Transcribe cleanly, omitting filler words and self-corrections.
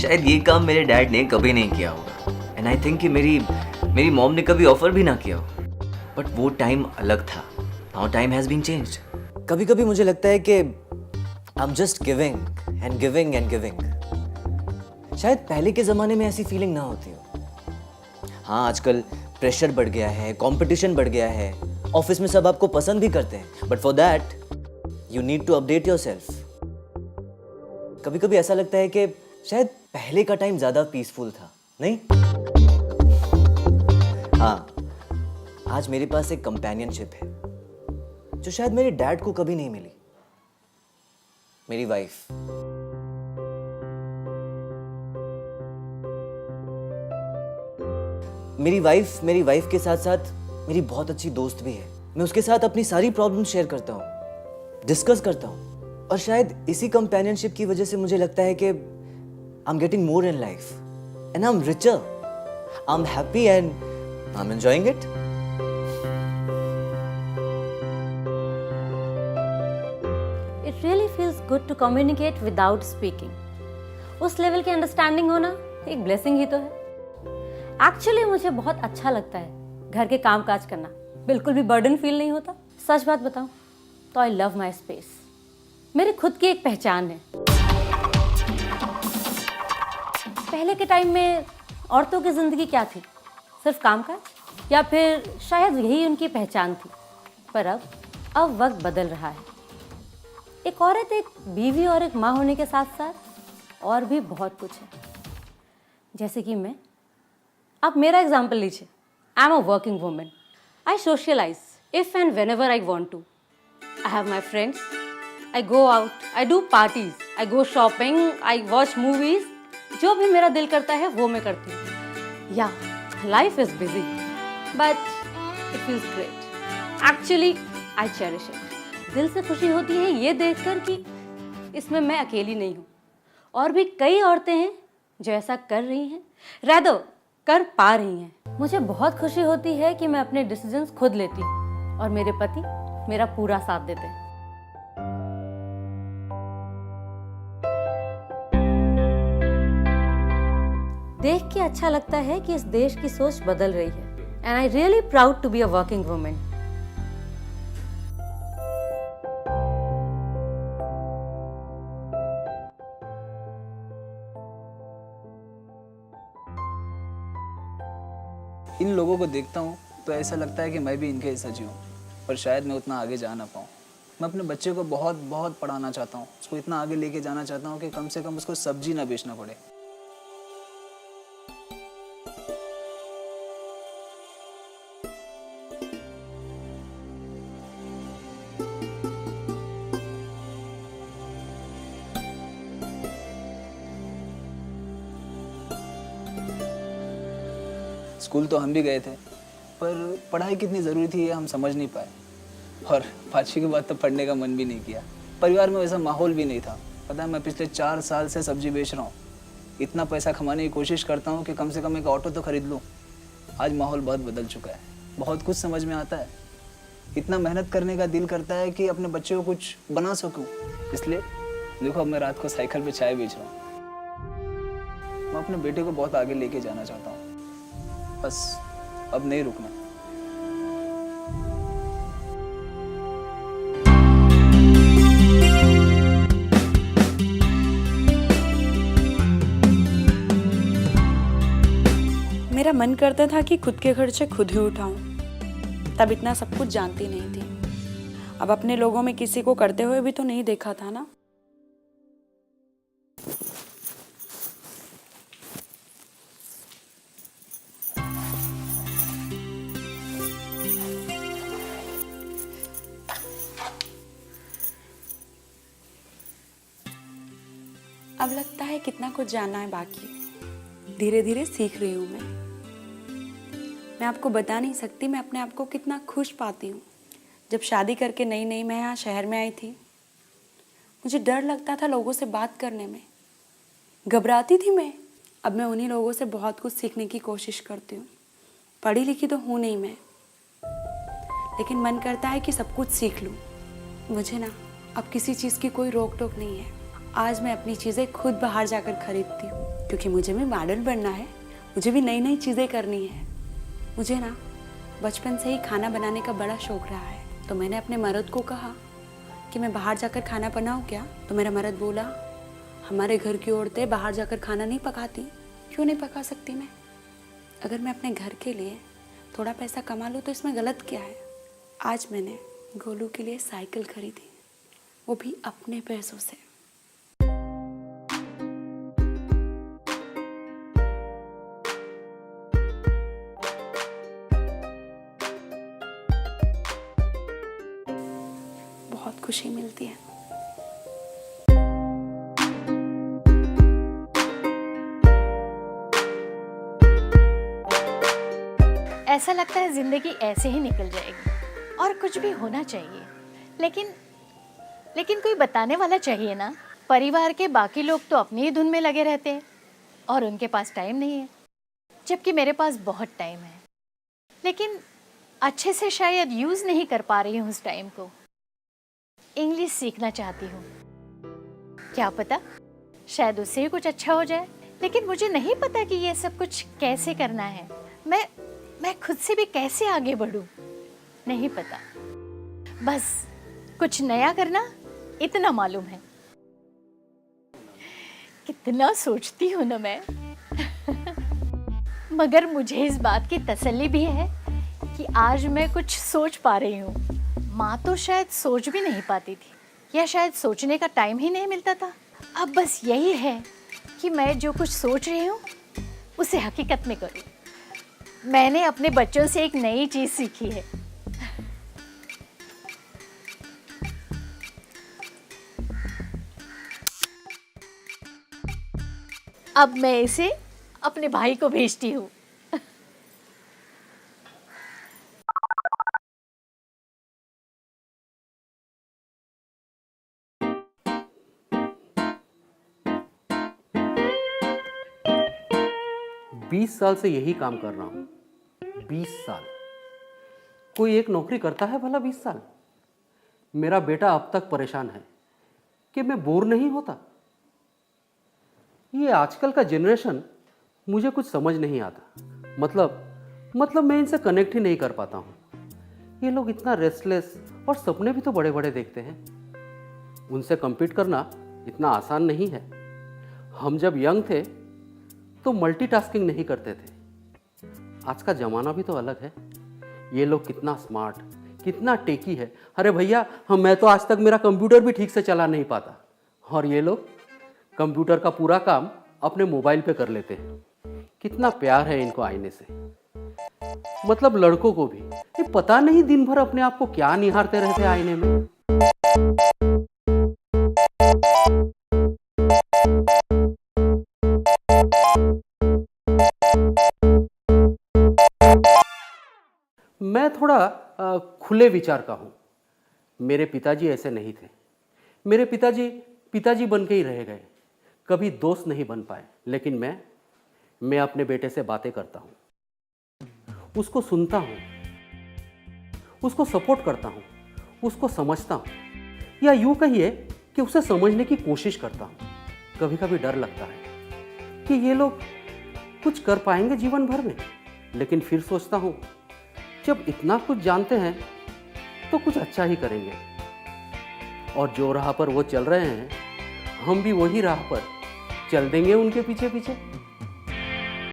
शायद ये काम मेरे डैड ने कभी नहीं किया होगा एंड आई थिंक कि मेरी मॉम ने कभी ऑफर भी ना किया हो। बट वो टाइम अलग था। Now time has been changed. कभी कभी मुझे लगता है कि I am just giving and giving and giving. शायद पहले के ज़माने में ऐसी फीलिंग ना होती हो। हाँ, आजकल प्रेशर बढ़ गया है, कंपटीशन बढ़ गया है, ऑफिस में सब आपको पसंद भी करते हैं, but for that you need to update yourself. कभी कभी ऐसा लगता है कि शायद पहले का टाइम ज़्यादा पीसफुल था, नहीं? हाँ, आज मेरे पास एक कंपेनियनशिप है जो शायद मेरे डैड को कभी नहीं मिली। मेरी वाइफ। मेरी वाइफ के साथ साथ मेरी बहुत अच्छी दोस्त भी है। मैं उसके साथ अपनी सारी प्रॉब्लम शेयर करता हूँ, डिस्कस करता हूँ, और शायद इसी कंपेनियनशिप की वजह से मुझे लगता है कि I am getting more in life and I am richer, I am happy and I am enjoying it. It really feels good to communicate without speaking. उस लेवल की अंडरस्टैंडिंग होना एक ब्लेसिंग ही तो है। एक्चुअली मुझे बहुत अच्छा लगता है घर के काम काज करना, बिल्कुल भी बर्डन फील नहीं होता। सच बात बताऊं तो आई लव माई स्पेस। मेरी खुद की एक पहचान है। पहले के टाइम में औरतों की जिंदगी क्या थी? सिर्फ काम काज, या फिर शायद यही उनकी पहचान थी। पर अब वक्त बदल रहा है। एक औरत एक बीवी और एक माँ होने के साथ साथ और भी बहुत कुछ है। जैसे कि मैं, आप मेरा एग्जाम्पल लीजिए। I am a working women. I socialise if and whenever I want to. I have my friends, I go out, I do parties, I go shopping, I watch movies. जो भी मेरा दिल करता है वो मैं करती हूँ। या life is busy but it feels great. Actually I cherish it. दिल से खुशी होती है ये देखकर कि इसमें मैं अकेली नहीं हूँ, और भी कई औरतें हैं जो ऐसा कर रही हैं, rather कर पा रही हैं। मुझे बहुत खुशी होती है कि मैं अपने डिसीजंस खुद लेती हूँ और मेरे पति मेरा पूरा साथ देते हैं। देख के अच्छा लगता है कि इस देश की सोच बदल रही है and I really proud to be a working women. इन लोगों को देखता हूँ तो ऐसा लगता है कि मैं भी इनके जैसा जीऊँ, पर शायद मैं उतना आगे जा ना पाऊँ। मैं अपने बच्चे को बहुत बहुत पढ़ाना चाहता हूँ, उसको इतना आगे लेके जाना चाहता हूँ कि कम से कम उसको सब्जी ना बेचना पड़े। स्कूल तो हम भी गए थे, पर पढ़ाई कितनी ज़रूरी थी ये हम समझ नहीं पाए, और 5वीं के बाद तो पढ़ने का मन भी नहीं किया। परिवार में वैसा माहौल भी नहीं था। पता है, मैं पिछले 4 साल से सब्जी बेच रहा हूँ। इतना पैसा कमाने की कोशिश करता हूँ कि कम से कम एक ऑटो तो खरीद लूँ। आज माहौल बहुत बदल चुका है, बहुत कुछ समझ में आता है। इतना मेहनत करने का दिल करता है कि अपने बच्चे को कुछ बना सकूँ। इसलिए देखो, अब मैं रात को साइकिल पर चाय बेच रहा हूँ। मैं अपने बेटे को बहुत आगे लेके जाना चाहता हूँ, बस अब नहीं रुकना। मेरा मन करता था कि खुद के खर्चे खुद ही उठाऊं। तब इतना सब कुछ जानती नहीं थी। अब अपने लोगों में किसी को करते हुए भी तो नहीं देखा था ना। अब लगता है कितना कुछ जानना है बाकी। धीरे धीरे सीख रही हूँ मैं आपको बता नहीं सकती मैं अपने आप को कितना खुश पाती हूँ। जब शादी करके नई नई मैं यहाँ शहर में आई थी, मुझे डर लगता था लोगों से बात करने में, घबराती थी मैं। अब मैं उन्हीं लोगों से बहुत कुछ सीखने की कोशिश करती हूँ। पढ़ी लिखी तो हूँ नहीं मैं, लेकिन मन करता है कि सब कुछ सीख लूँ। मुझे ना अब किसी चीज़ की कोई रोक टोक नहीं है। आज मैं अपनी चीज़ें खुद बाहर जाकर खरीदती हूँ, क्योंकि मुझे भी मॉडर्न बनना है, मुझे भी नई नई चीज़ें करनी है। मुझे ना बचपन से ही खाना बनाने का बड़ा शौक रहा है, तो मैंने अपने मर्द को कहा कि मैं बाहर जाकर खाना बनाऊँ क्या? तो मेरा मर्द बोला, हमारे घर की औरतें बाहर जाकर खाना नहीं पकाती। क्यों नहीं पका सकती मैं? अगर मैं अपने घर के लिए थोड़ा पैसा कमा लूँ तो इसमें गलत क्या है? आज मैंने गोलू के लिए साइकिल खरीदी, वो भी अपने पैसों से। बहुत खुशी मिलती है। ऐसा लगता है जिंदगी ऐसे ही निकल जाएगी और कुछ भी होना चाहिए, लेकिन कोई बताने वाला चाहिए ना। परिवार के बाकी लोग तो अपनी ही धुन में लगे रहते हैं और उनके पास टाइम नहीं है, जबकि मेरे पास बहुत टाइम है, लेकिन अच्छे से शायद यूज़ नहीं कर पा रही हूँ उस टाइम को। इंग्लिश सीखना चाहती हूँ, क्या पता शायद उससे ही कुछ अच्छा हो जाए, लेकिन मुझे नहीं पता कि ये सब कुछ कैसे करना है। मैं खुद से भी कैसे आगे बढ़ूं, नहीं पता। बस कुछ नया करना इतना मालूम है। कितना सोचती हूँ ना मैं मगर मुझे इस बात की तसल्ली भी है कि आज मैं कुछ सोच पा रही हूँ। माँ तो शायद सोच भी नहीं पाती थी, या शायद सोचने का टाइम ही नहीं मिलता था। अब बस यही है कि मैं जो कुछ सोच रही हूँ उसे हकीकत में करूँ। मैंने अपने बच्चों से एक नई चीज़ सीखी है। अब मैं इसे अपने भाई को भेजती हूँ। बीस साल से यही काम कर रहा हूँ। 20 साल। कोई एक नौकरी करता है भला 20 साल? मेरा बेटा अब तक परेशान है कि मैं बोर नहीं होता। ये आजकल का जनरेशन मुझे कुछ समझ नहीं आता। मतलब मैं इनसे कनेक्ट ही नहीं कर पाता हूँ। ये लोग इतना रेस्टलेस और सपने भी तो बड़े बड़े देखते हैं। उनसे compete करना इतना आसान नहीं है। हम जब यंग थे तो मल्टीटास्किंग नहीं करते थे। आज का ज़माना भी तो अलग है। ये लोग कितना स्मार्ट, कितना टेकी है। अरे भैया, मैं तो आज तक मेरा कंप्यूटर भी ठीक से चला नहीं पाता, और ये लोग कंप्यूटर का पूरा काम अपने मोबाइल पे कर लेते हैं। कितना प्यार है इनको आईने से। मतलब लड़कों को भी ये पता नहीं दिन भर अपने आप को क्या निहारते रहते हैं आईने में। मैं थोड़ा खुले विचार का हूँ। मेरे पिताजी ऐसे नहीं थे। मेरे पिताजी बन के ही रह गए, कभी दोस्त नहीं बन पाए। लेकिन मैं अपने बेटे से बातें करता हूँ, उसको सुनता हूँ, उसको सपोर्ट करता हूँ, उसको समझता हूँ, या यूँ कहिए कि उसे समझने की कोशिश करता हूँ। कभी कभी डर लगता है कि ये लोग कुछ कर पाएंगे जीवन भर में, लेकिन फिर सोचता हूँ जब इतना कुछ जानते हैं तो कुछ अच्छा ही करेंगे। और जो राह पर वो चल रहे हैं, हम भी वही राह पर चल देंगे उनके पीछे पीछे।